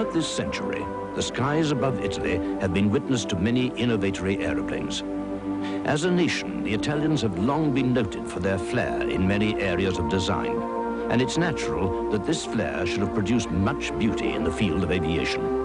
Throughout this century, the skies above Italy have been witness to many innovatory aeroplanes. As a nation, the Italians have long been noted for their flair in many areas of design, and it's natural that this flair should have produced much beauty in the field of aviation.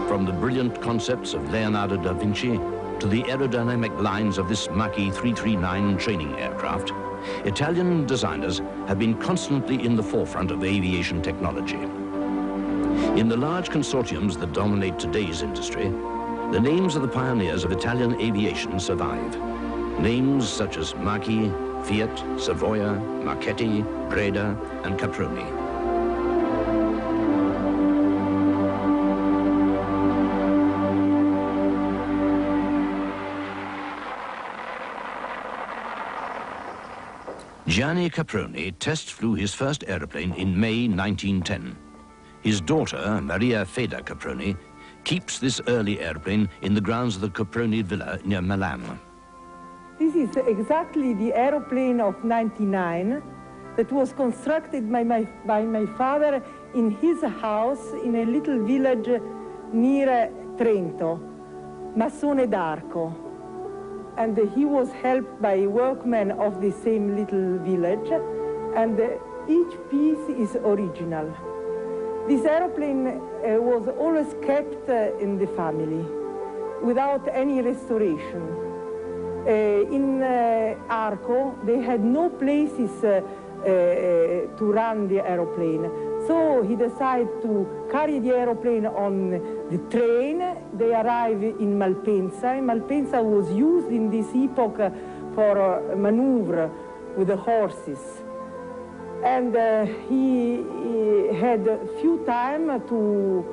From the brilliant concepts of Leonardo da Vinci to the aerodynamic lines of this Mach-E 339 training aircraft, Italian designers have been constantly in the forefront of aviation technology. In the large consortiums that dominate today's industry, the names of the pioneers of Italian aviation survive. Names such as Mach-E, Fiat, Savoia, Marchetti, Breda, and Caproni. Gianni Caproni test flew his first aeroplane in May 1910. His daughter, Maria Feda Caproni, keeps this early airplane in the grounds of the Caproni Villa near Milan. This is exactly the aeroplane of '99 that was constructed by my father in his house in a little village near Trento, Massone d'Arco. And he was helped by workmen of the same little village, and each piece is original. This aeroplane was always kept in the family without any restoration. In Arco, they had no places to run the aeroplane. So he decided to carry the aeroplane on the train. They arrived in Malpensa. And Malpensa was used in this epoch for maneuver with the horses. And he had few time to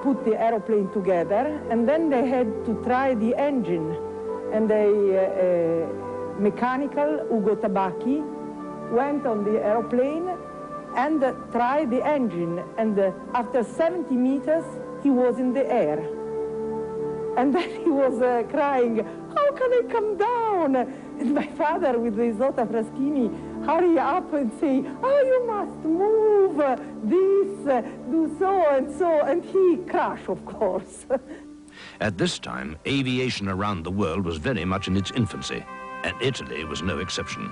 put the aeroplane together, and then they had to try the engine. And the mechanical, Ugo Tabacchi, went on the aeroplane and tried the engine, and after 70 meters, he was in the air. And then he was crying, "How can I come down?" And my father, with his Zotta Fraschini, hurry up and say, "Oh, you must move this, do so," and he crashed, of course. At this time, aviation around the world was very much in its infancy, and Italy was no exception.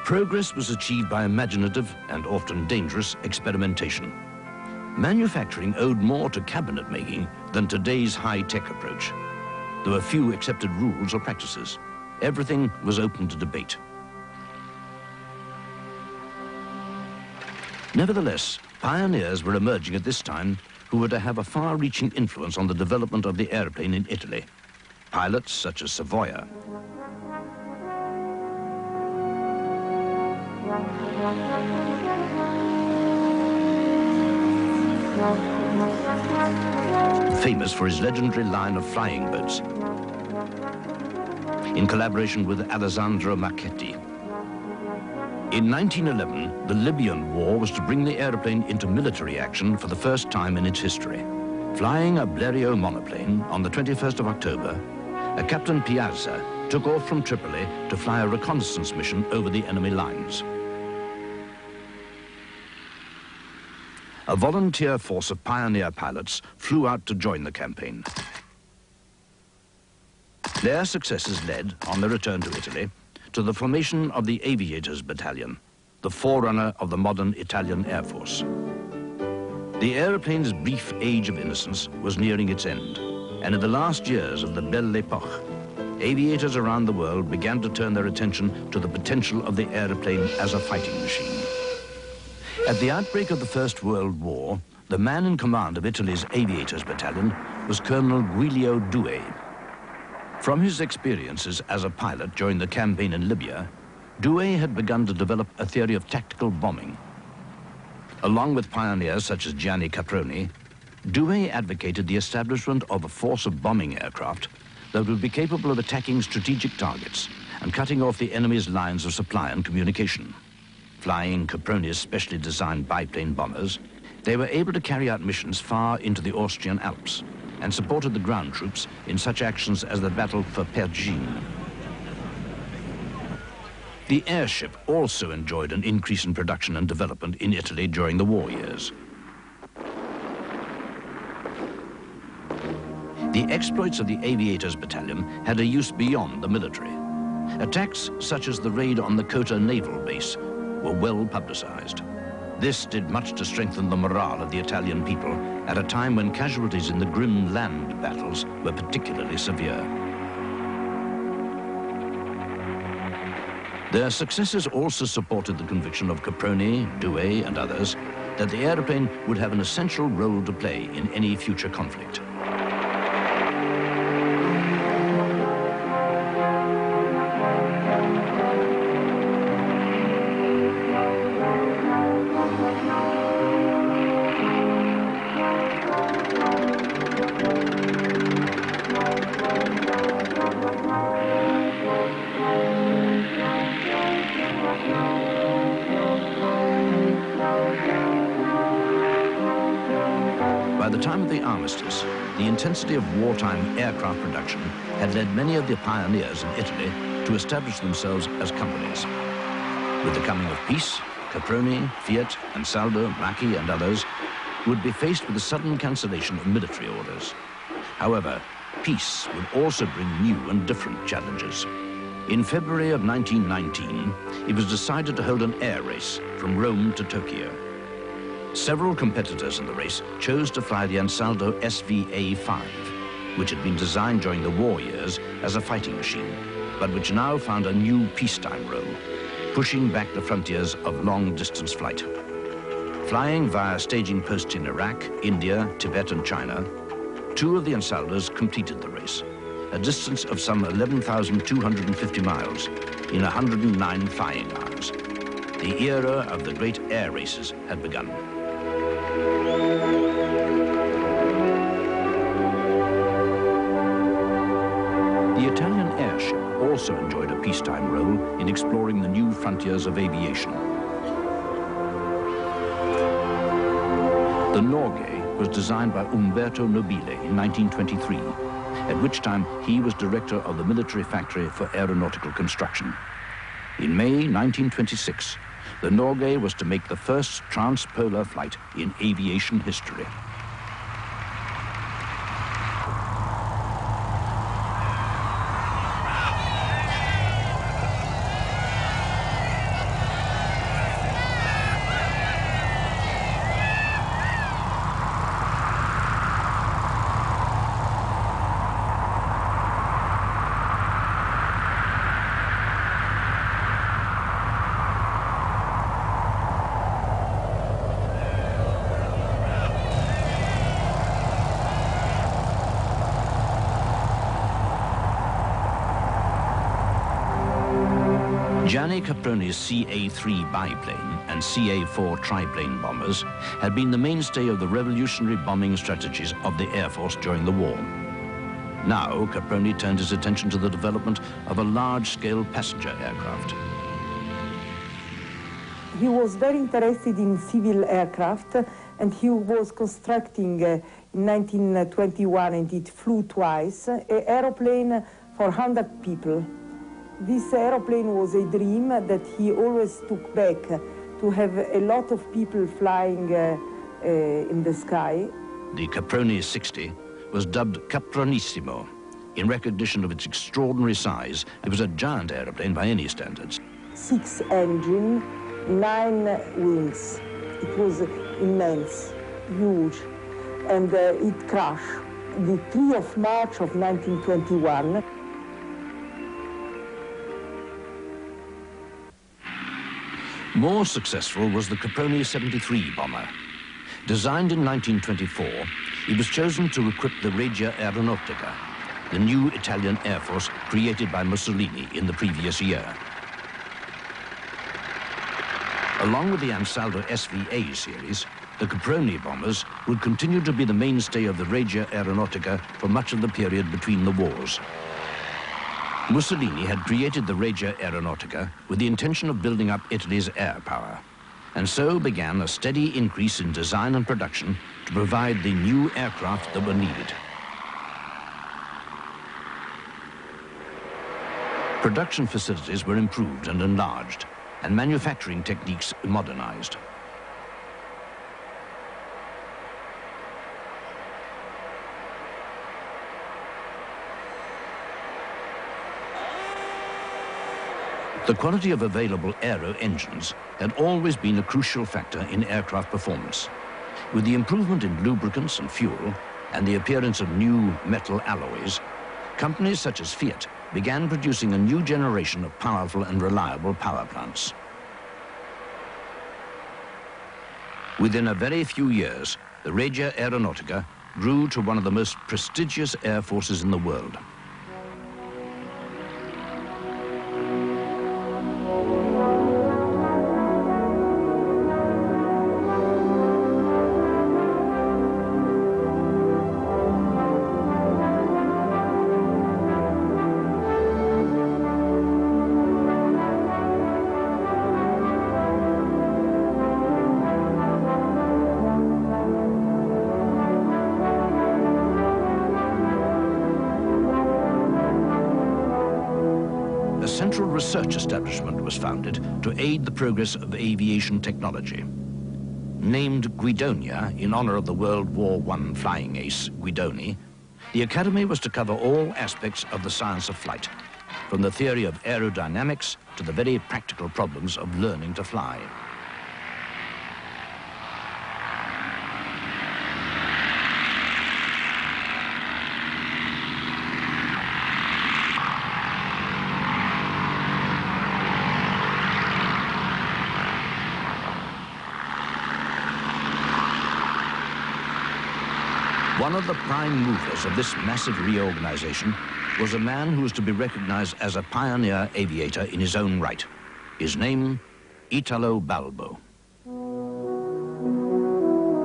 Progress was achieved by imaginative and often dangerous experimentation. Manufacturing owed more to cabinet making than today's high-tech approach. There were few accepted rules or practices. Everything was open to debate. Nevertheless, pioneers were emerging at this time who were to have a far-reaching influence on the development of the airplane in Italy. Pilots such as Savoia, famous for his legendary line of flying boats, in collaboration with Alessandro Marchetti. In 1911, the Libyan War was to bring the airplane into military action for the first time in its history. Flying a Blériot monoplane on the 21st of October, a Captain Piazza took off from Tripoli to fly a reconnaissance mission over the enemy lines. A volunteer force of pioneer pilots flew out to join the campaign. Their successes led, on their return to Italy, to the formation of the Aviators Battalion, the forerunner of the modern Italian Air Force. The aeroplane's brief age of innocence was nearing its end, and in the last years of the Belle Époque, aviators around the world began to turn their attention to the potential of the aeroplane as a fighting machine. At the outbreak of the First World War, the man in command of Italy's Aviators Battalion was Colonel Guilio Douhet. From his experiences as a pilot during the campaign in Libya, Douhet had begun to develop a theory of tactical bombing. Along with pioneers such as Gianni Caproni, Douhet advocated the establishment of a force of bombing aircraft that would be capable of attacking strategic targets and cutting off the enemy's lines of supply and communication. Flying Caproni's specially designed biplane bombers, they were able to carry out missions far into the Austrian Alps, and supported the ground troops in such actions as the battle for Pergine. The airship also enjoyed an increase in production and development in Italy during the war years. The exploits of the Aviators Battalion had a use beyond the military. Attacks such as the raid on the Kota Naval Base were well publicized. This did much to strengthen the morale of the Italian people at a time when casualties in the grim land battles were particularly severe. Their successes also supported the conviction of Caproni, Douhet, and others that the aeroplane would have an essential role to play in any future conflict. By the time of the armistice, the intensity of wartime aircraft production had led many of the pioneers in Italy to establish themselves as companies. With the coming of peace, Caproni, Fiat, Ansaldo, Macchi, and others would be faced with the sudden cancellation of military orders. However, peace would also bring new and different challenges. In February of 1919, it was decided to hold an air race from Rome to Tokyo. Several competitors in the race chose to fly the Ansaldo SVA-5, which had been designed during the war years as a fighting machine, but which now found a new peacetime role, pushing back the frontiers of long-distance flight. Flying via staging posts in Iraq, India, Tibet, and China, 2 of the Ansaldos completed the race, a distance of some 11,250 miles in 109 flying hours. The era of the great air races had begun. The Italian airship also enjoyed a peacetime role in exploring the new frontiers of aviation. The Norge was designed by Umberto Nobile in 1923, at which time he was director of the military factory for aeronautical construction. In May 1926, the Norge was to make the first transpolar flight in aviation history. Gianni Caproni's CA-3 biplane and CA-4 triplane bombers had been the mainstay of the revolutionary bombing strategies of the Air Force during the war. Now, Caproni turned his attention to the development of a large-scale passenger aircraft. He was very interested in civil aircraft, and he was constructing in 1921, and it flew twice, an aeroplane for 100 people. This aeroplane was a dream that he always took back, to have a lot of people flying in the sky. The Caproni 60 was dubbed Capronissimo. In recognition of its extraordinary size, it was a giant aeroplane by any standards. 6 engines, 9 wings. It was immense, huge, and it crashed the 3rd of March of 1921. More successful was the Caproni 73 bomber. Designed in 1924, it was chosen to equip the Regia Aeronautica, the new Italian Air Force created by Mussolini in the previous year. Along with the Ansaldo SVA series, the Caproni bombers would continue to be the mainstay of the Regia Aeronautica for much of the period between the wars. Mussolini had created the Regia Aeronautica with the intention of building up Italy's air power, and so began a steady increase in design and production to provide the new aircraft that were needed. Production facilities were improved and enlarged, and manufacturing techniques modernized. The quality of available aero engines had always been a crucial factor in aircraft performance. With the improvement in lubricants and fuel and the appearance of new metal alloys, companies such as Fiat began producing a new generation of powerful and reliable power plants. Within a very few years, the Regia Aeronautica grew to one of the most prestigious air forces in the world. A central research establishment was founded to aid the progress of aviation technology. Named Guidonia in honor of the World War I flying ace Guidoni, the academy was to cover all aspects of the science of flight, from the theory of aerodynamics to the very practical problems of learning to fly. One of the prime movers of this massive reorganization was a man who was to be recognized as a pioneer aviator in his own right. His name, Italo Balbo.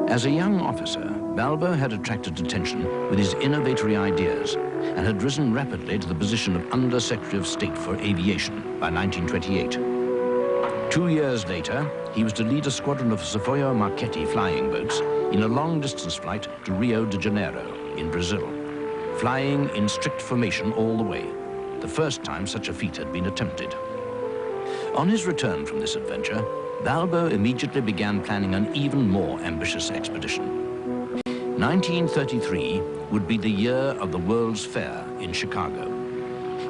As a young officer, Balbo had attracted attention with his innovatory ideas and had risen rapidly to the position of Under Secretary of State for Aviation by 1928. 2 years later, he was to lead a squadron of Savoia Marchetti flying boats in a long-distance flight to Rio de Janeiro in Brazil, flying in strict formation all the way, the first time such a feat had been attempted. On his return from this adventure, Balbo immediately began planning an even more ambitious expedition. 1933 would be the year of the World's Fair in Chicago.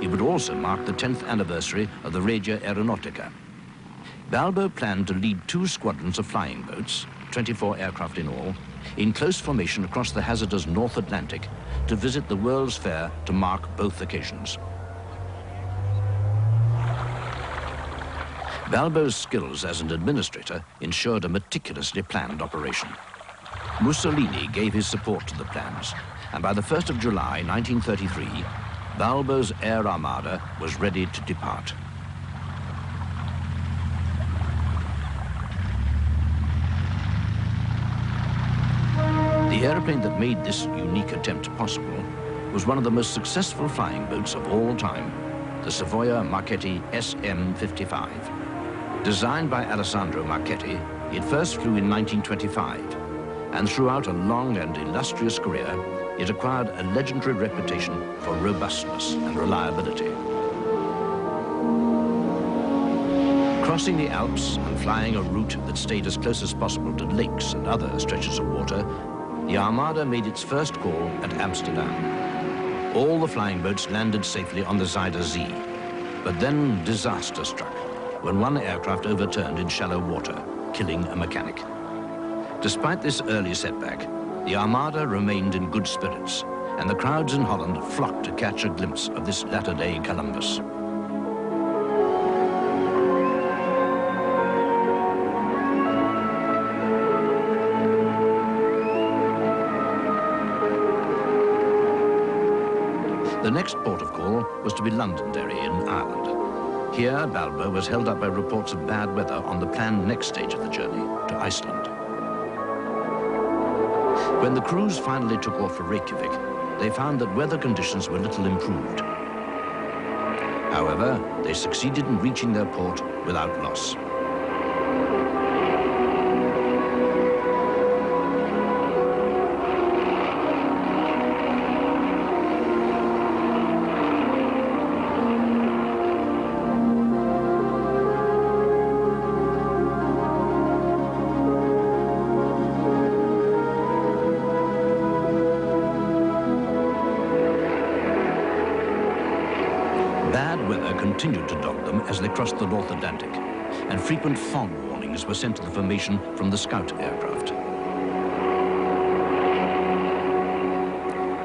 It would also mark the 10th anniversary of the Regia Aeronautica. Balbo planned to lead 2 squadrons of flying boats, 24 aircraft in all, in close formation across the hazardous North Atlantic to visit the World's Fair to mark both occasions. Balbo's skills as an administrator ensured a meticulously planned operation. Mussolini gave his support to the plans, and by the 1st of July 1933, Balbo's air armada was ready to depart. The airplane that made this unique attempt possible was one of the most successful flying boats of all time, the Savoia Marchetti SM-55. Designed by Alessandro Marchetti, it first flew in 1925, and throughout a long and illustrious career, it acquired a legendary reputation for robustness and reliability. Crossing the Alps and flying a route that stayed as close as possible to lakes and other stretches of water, the Armada made its first call at Amsterdam. All the flying boats landed safely on the Zuider Zee, but then disaster struck when one aircraft overturned in shallow water, killing a mechanic. Despite this early setback, the Armada remained in good spirits, and the crowds in Holland flocked to catch a glimpse of this latter-day Columbus. The next port of call was to be Londonderry in Ireland. Here, Balbo was held up by reports of bad weather on the planned next stage of the journey, to Iceland. When the crews finally took off for Reykjavik, they found that weather conditions were little improved. However, they succeeded in reaching their port without loss. continued to dock them as they crossed the North Atlantic, and frequent fog warnings were sent to the formation from the scout aircraft.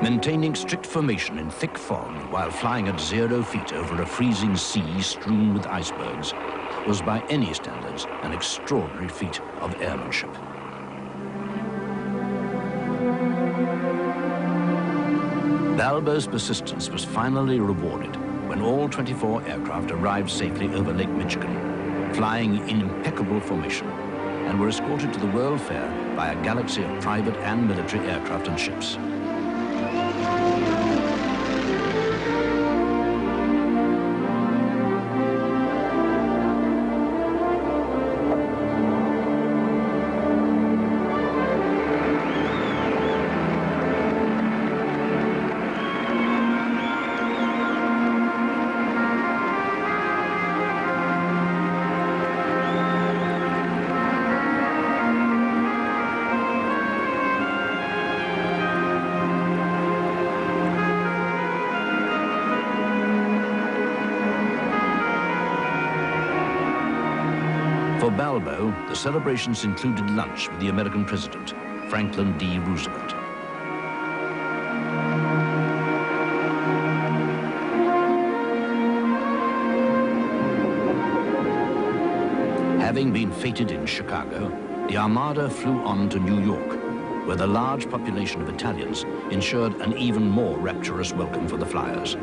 Maintaining strict formation in thick fog while flying at 0 feet over a freezing sea strewn with icebergs was by any standards an extraordinary feat of airmanship. Balbo's persistence was finally rewarded when all 24 aircraft arrived safely over Lake Michigan, flying in impeccable formation, and were escorted to the World Fair by a galaxy of private and military aircraft and ships. For Balbo, the celebrations included lunch with the American president, Franklin D. Roosevelt. Having been feted in Chicago, the Armada flew on to New York, where the large population of Italians ensured an even more rapturous welcome for the flyers.